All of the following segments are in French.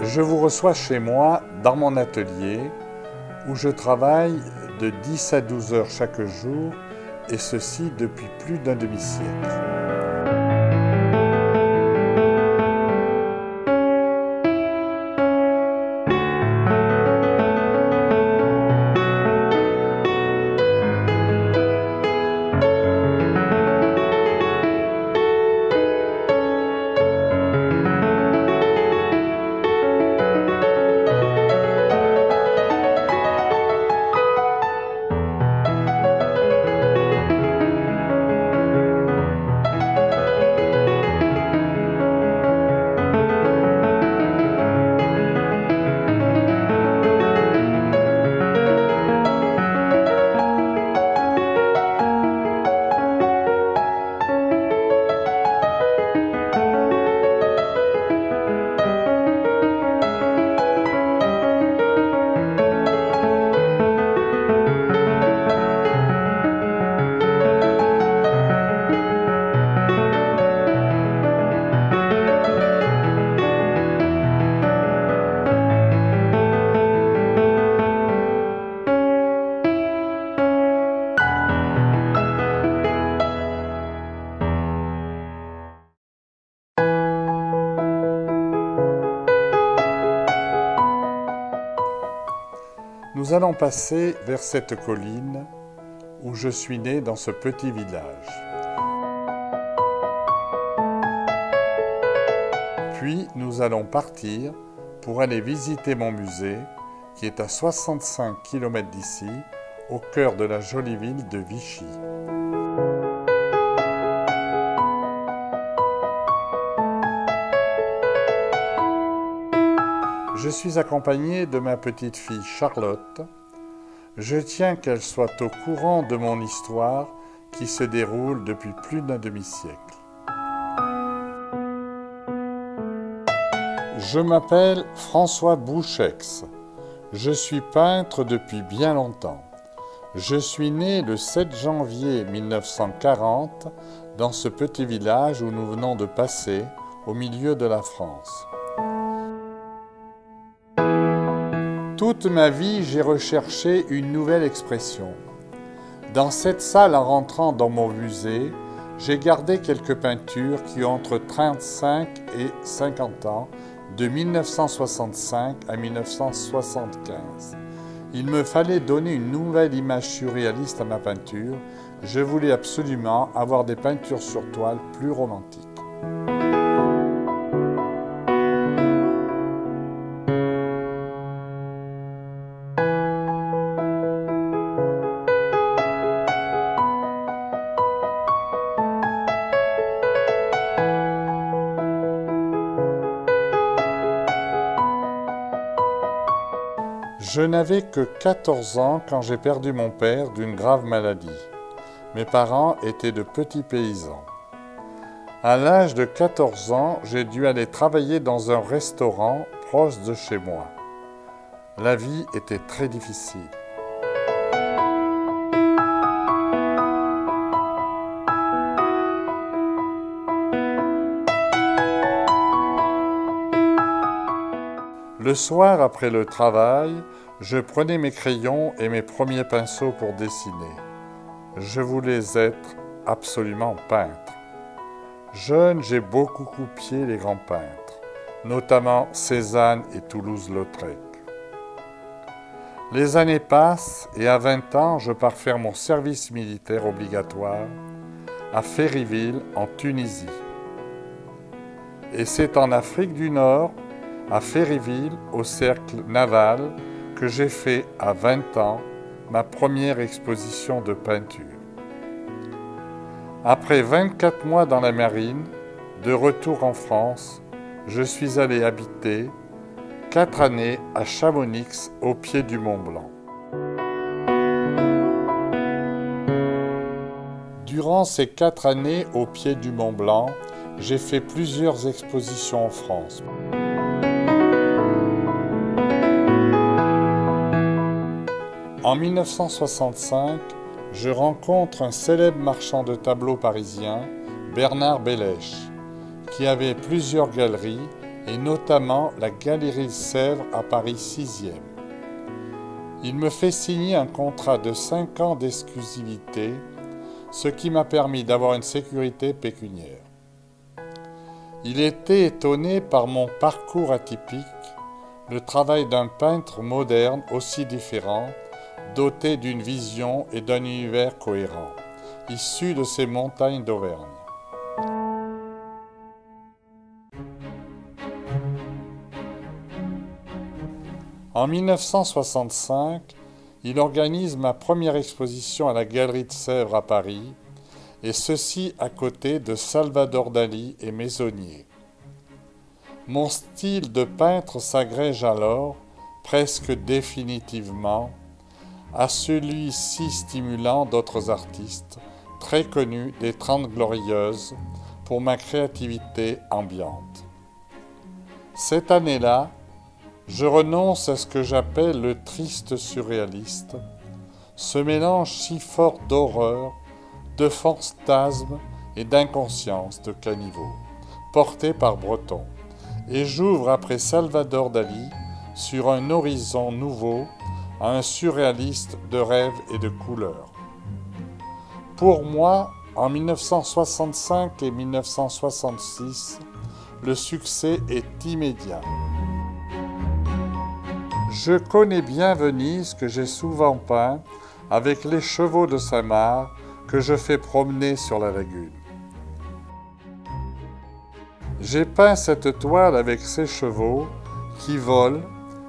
Je vous reçois chez moi, dans mon atelier, où je travaille de 10 à 12 heures chaque jour, et ceci depuis plus d'un demi-siècle. Nous allons passer vers cette colline où je suis né dans ce petit village. Puis nous allons partir pour aller visiter mon musée qui est à 65 km d'ici, au cœur de la jolie ville de Vichy. Je suis accompagné de ma petite fille Charlotte. Je tiens qu'elle soit au courant de mon histoire qui se déroule depuis plus d'un demi-siècle. Je m'appelle François Bouchex. Je suis peintre depuis bien longtemps. Je suis né le 7 janvier 1940 dans ce petit village où nous venons de passer, au milieu de la France. Toute ma vie, j'ai recherché une nouvelle expression. Dans cette salle, en rentrant dans mon musée, j'ai gardé quelques peintures qui ont entre 35 et 50 ans, de 1965 à 1975. Il me fallait donner une nouvelle image surréaliste à ma peinture. Je voulais absolument avoir des peintures sur toile plus romantiques. Je n'avais que 14 ans quand j'ai perdu mon père d'une grave maladie. Mes parents étaient de petits paysans. À l'âge de 14 ans, j'ai dû aller travailler dans un restaurant proche de chez moi. La vie était très difficile. Le soir, après le travail, je prenais mes crayons et mes premiers pinceaux pour dessiner. Je voulais être absolument peintre. Jeune, j'ai beaucoup copié les grands peintres, notamment Cézanne et Toulouse-Lautrec. Les années passent et à 20 ans, je pars faire mon service militaire obligatoire à Féryville, en Tunisie. Et c'est en Afrique du Nord, à Féryville, au cercle naval, que j'ai fait à 20 ans ma première exposition de peinture. Après 24 mois dans la marine, de retour en France, je suis allé habiter 4 années à Chamonix, au pied du Mont Blanc. Durant ces 4 années au pied du Mont Blanc, j'ai fait plusieurs expositions en France. En 1965, je rencontre un célèbre marchand de tableaux parisien, Bernard Bellèche, qui avait plusieurs galeries et notamment la Galerie Sèvres à Paris 6e. Il me fait signer un contrat de 5 ans d'exclusivité, ce qui m'a permis d'avoir une sécurité pécuniaire. Il était étonné par mon parcours atypique, le travail d'un peintre moderne aussi différent, doté d'une vision et d'un univers cohérent, issu de ces montagnes d'Auvergne. En 1965, il organise ma première exposition à la Galerie de Sèvres à Paris, et ceci à côté de Salvador Dali et Meissonier. Mon style de peintre s'agrège alors, presque définitivement, à celui si stimulant d'autres artistes, très connus des Trente Glorieuses, pour ma créativité ambiante. Cette année-là, je renonce à ce que j'appelle le triste surréaliste, ce mélange si fort d'horreur, de fantasme et d'inconscience de caniveau, porté par Breton, et j'ouvre après Salvador Dali sur un horizon nouveau, à un surréaliste de rêves et de couleurs. Pour moi, en 1965 et 1966, le succès est immédiat. Je connais bien Venise que j'ai souvent peint avec les chevaux de Saint-Marc que je fais promener sur la lagune. J'ai peint cette toile avec ces chevaux qui volent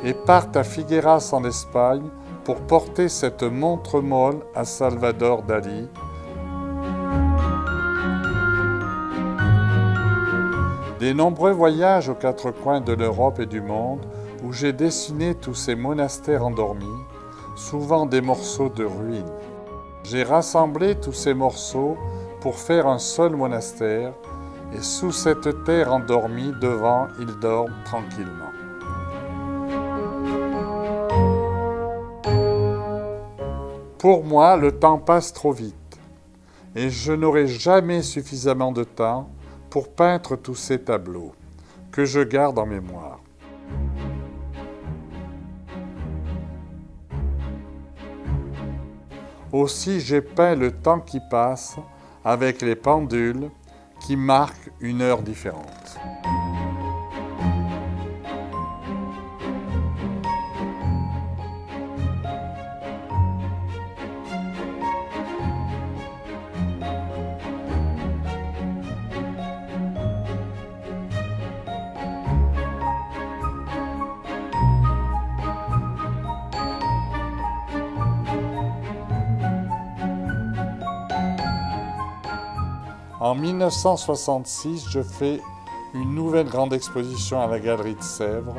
et partent à Figueras en Espagne pour porter cette montre molle à Salvador Dali. Des nombreux voyages aux quatre coins de l'Europe et du monde où j'ai dessiné tous ces monastères endormis, souvent des morceaux de ruines. J'ai rassemblé tous ces morceaux pour faire un seul monastère, et sous cette terre endormie, devant, ils dorment tranquillement. Pour moi, le temps passe trop vite, et je n'aurai jamais suffisamment de temps pour peindre tous ces tableaux, que je garde en mémoire. Aussi, j'ai peint le temps qui passe avec les pendules qui marquent une heure différente. En 1966, je fais une nouvelle grande exposition à la Galerie de Sèvres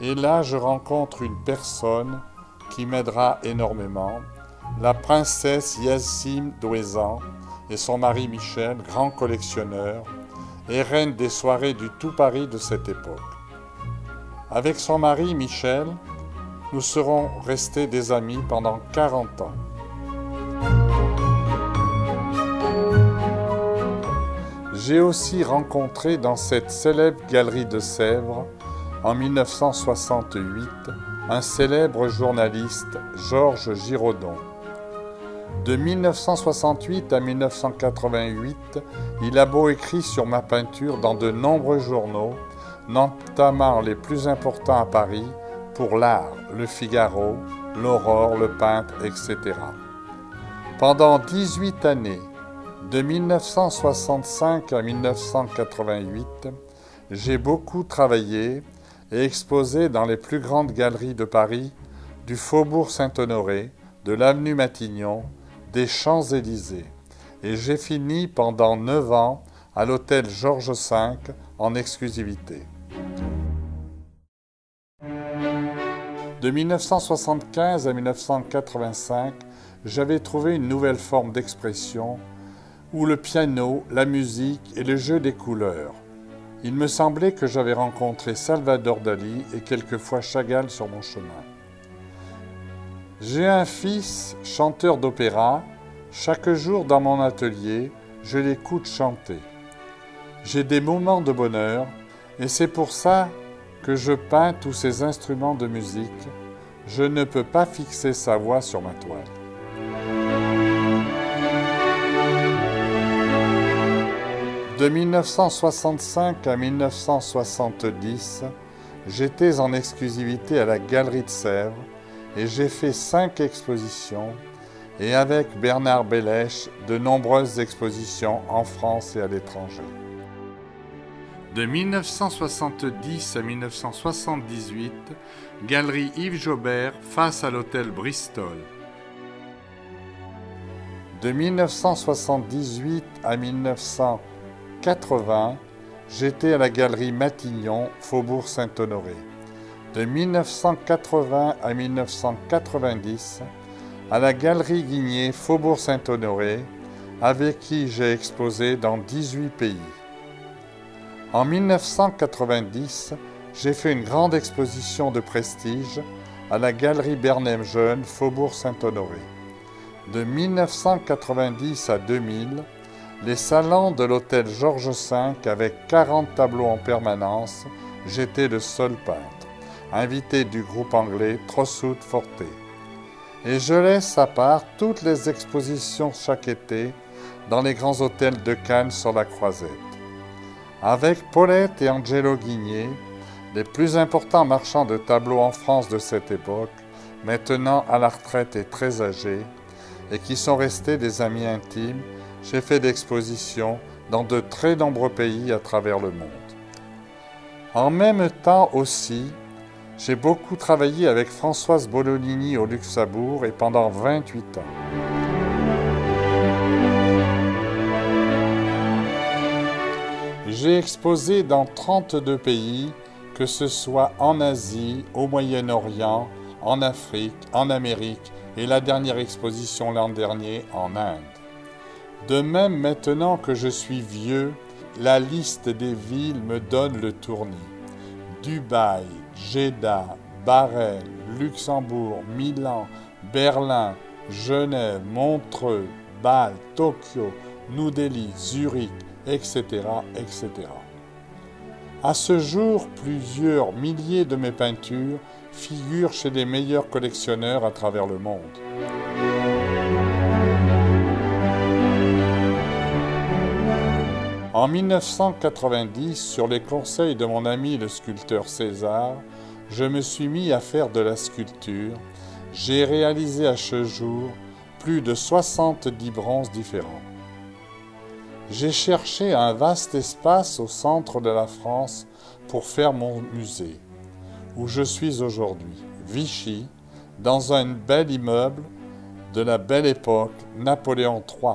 et là, je rencontre une personne qui m'aidera énormément, la princesse Yasmine Douézan et son mari Michel, grand collectionneur et reine des soirées du tout Paris de cette époque. Avec son mari Michel, nous serons restés des amis pendant 40 ans. J'ai aussi rencontré dans cette célèbre galerie de Sèvres, en 1968, un célèbre journaliste, Georges Giraudon. De 1968 à 1988, il a beau écrit sur ma peinture dans de nombreux journaux, notamment les plus importants à Paris, pour l'Art, Le Figaro, L'Aurore, Le Peintre, etc. Pendant 18 années, de 1965 à 1988, j'ai beaucoup travaillé et exposé dans les plus grandes galeries de Paris, du Faubourg Saint-Honoré, de l'avenue Matignon, des Champs-Élysées. Et j'ai fini pendant 9 ans à l'hôtel Georges V en exclusivité. De 1975 à 1985, j'avais trouvé une nouvelle forme d'expression où le piano, la musique et le jeu des couleurs. Il me semblait que j'avais rencontré Salvador Dali et quelquefois Chagall sur mon chemin. J'ai un fils, chanteur d'opéra. Chaque jour dans mon atelier, je l'écoute chanter. J'ai des moments de bonheur Et c'est pour ça que je peins tous ces instruments de musique. Je ne peux pas fixer sa voix sur ma toile. De 1965 à 1970, j'étais en exclusivité à la Galerie de Sèvres et j'ai fait 5 expositions et avec Bernard Bellèche, de nombreuses expositions en France et à l'étranger. De 1970 à 1978, Galerie Yves Jobert face à l'hôtel Bristol. De 1978 à 1980, j'étais à la Galerie Matignon, Faubourg Saint-Honoré. De 1980 à 1990, à la Galerie Guigné, Faubourg Saint-Honoré, avec qui j'ai exposé dans 18 pays. En 1990, j'ai fait une grande exposition de prestige à la Galerie Bernheim-Jeune, Faubourg Saint-Honoré. De 1990 à 2000, les salons de l'hôtel Georges V avec 40 tableaux en permanence, j'étais le seul peintre, invité du groupe anglais Trosswood Forte. Et je laisse à part toutes les expositions chaque été dans les grands hôtels de Cannes sur la Croisette. Avec Paulette et Angelo Guigné, les plus importants marchands de tableaux en France de cette époque, maintenant à la retraite et très âgés, et qui sont restés des amis intimes, j'ai fait d'expositions dans de très nombreux pays à travers le monde. En même temps aussi, j'ai beaucoup travaillé avec Françoise Bolognini au Luxembourg et pendant 28 ans. J'ai exposé dans 32 pays, que ce soit en Asie, au Moyen-Orient, en Afrique, en Amérique et la dernière exposition l'an dernier en Inde. De même, maintenant que je suis vieux, la liste des villes me donne le tournis. Dubaï, Jeddah, Bahreïn, Luxembourg, Milan, Berlin, Genève, Montreux, Bâle, Tokyo, New Delhi, Zurich, etc., etc. À ce jour, plusieurs milliers de mes peintures figurent chez les meilleurs collectionneurs à travers le monde. En 1990, sur les conseils de mon ami le sculpteur César, je me suis mis à faire de la sculpture. J'ai réalisé à ce jour plus de 70 bronzes différents. J'ai cherché un vaste espace au centre de la France pour faire mon musée, où je suis aujourd'hui, Vichy, dans un bel immeuble de la belle époque, Napoléon III.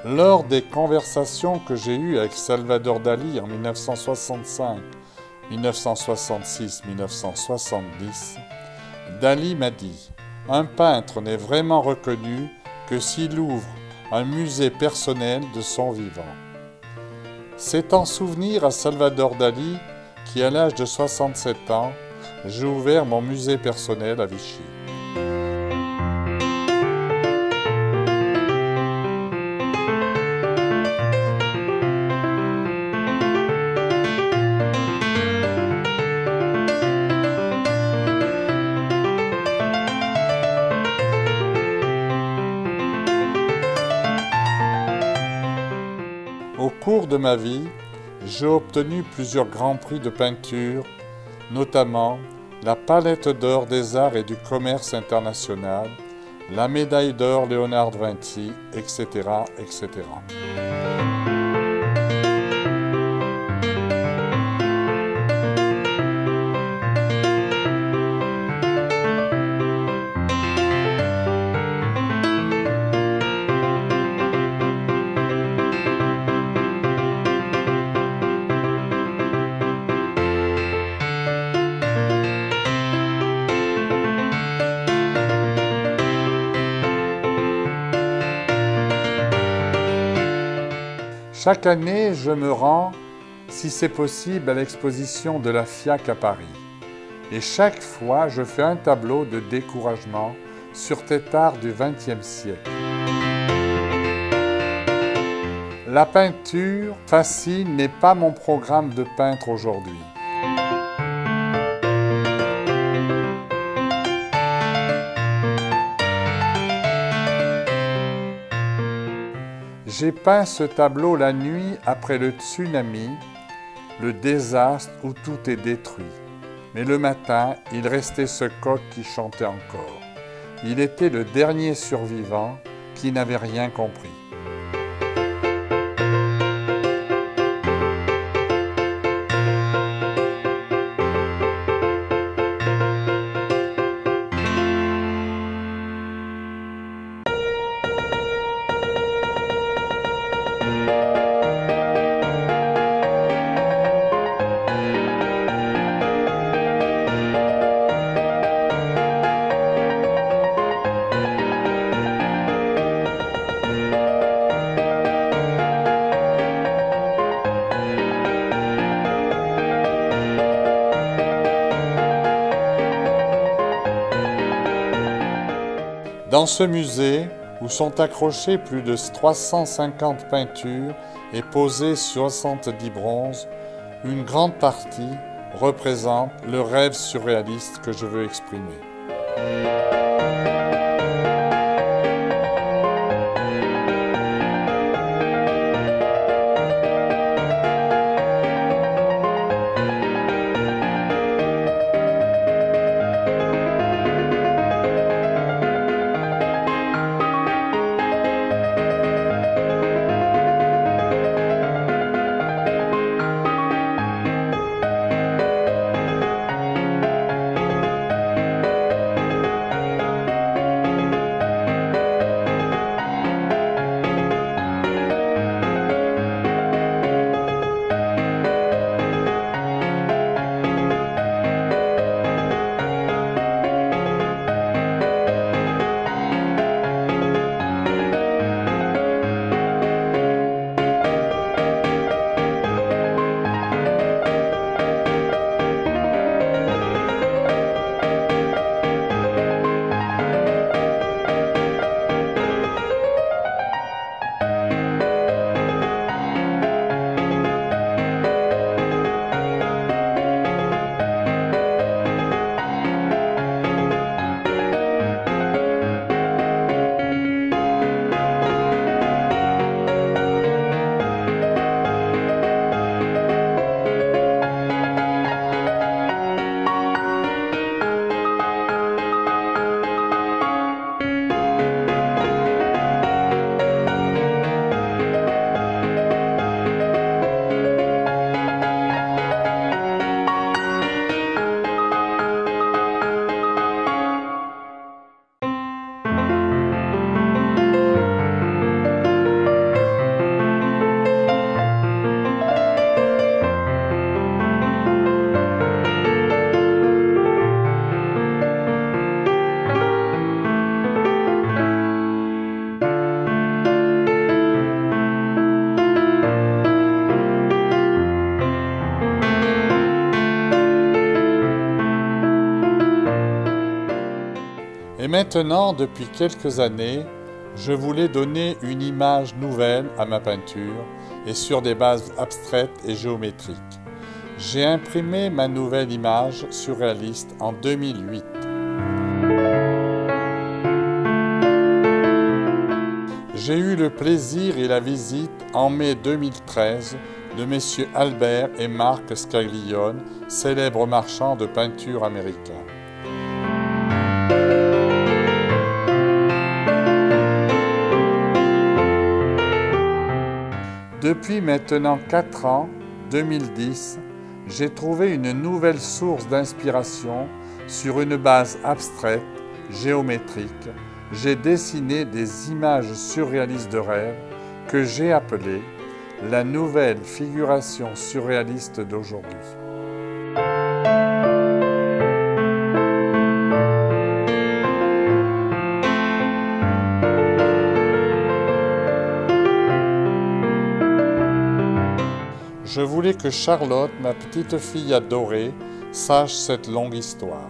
Lors des conversations que j'ai eues avec Salvador Dali en 1965, 1966, 1970, Dali m'a dit « Un peintre n'est vraiment reconnu que s'il ouvre un musée personnel de son vivant. » C'est en souvenir à Salvador Dali qui, à l'âge de 67 ans, j'ai ouvert mon musée personnel à Vichy. Au cours de ma vie, j'ai obtenu plusieurs grands prix de peinture, notamment la Palette d'or des arts et du commerce international, la médaille d'or Léonard de Vinci, etc., etc. Chaque année, je me rends si c'est possible, à l'exposition de la FIAC à Paris. Et chaque fois, je fais un tableau de découragement sur cet art du XXe siècle. La peinture fascine n'est pas mon programme de peintre aujourd'hui. J'ai peint ce tableau la nuit après le tsunami, le désastre où tout est détruit. Mais le matin, il restait ce coq qui chantait encore. Il était le dernier survivant qui n'avait rien compris. Dans ce musée, où sont accrochées plus de 350 peintures et posées 70 bronzes, une grande partie représente le rêve surréaliste que je veux exprimer. Et maintenant, depuis quelques années, je voulais donner une image nouvelle à ma peinture et sur des bases abstraites et géométriques. J'ai imprimé ma nouvelle image surréaliste en 2008. J'ai eu le plaisir et la visite en mai 2013 de messieurs Albert et Marc Scaglione, célèbres marchands de peinture américains. Depuis maintenant 4 ans, 2010, j'ai trouvé une nouvelle source d'inspiration sur une base abstraite, géométrique. J'ai dessiné des images surréalistes de rêve que j'ai appelées la nouvelle figuration surréaliste d'aujourd'hui. Je voulais que Charlotte, ma petite fille adorée, sache cette longue histoire.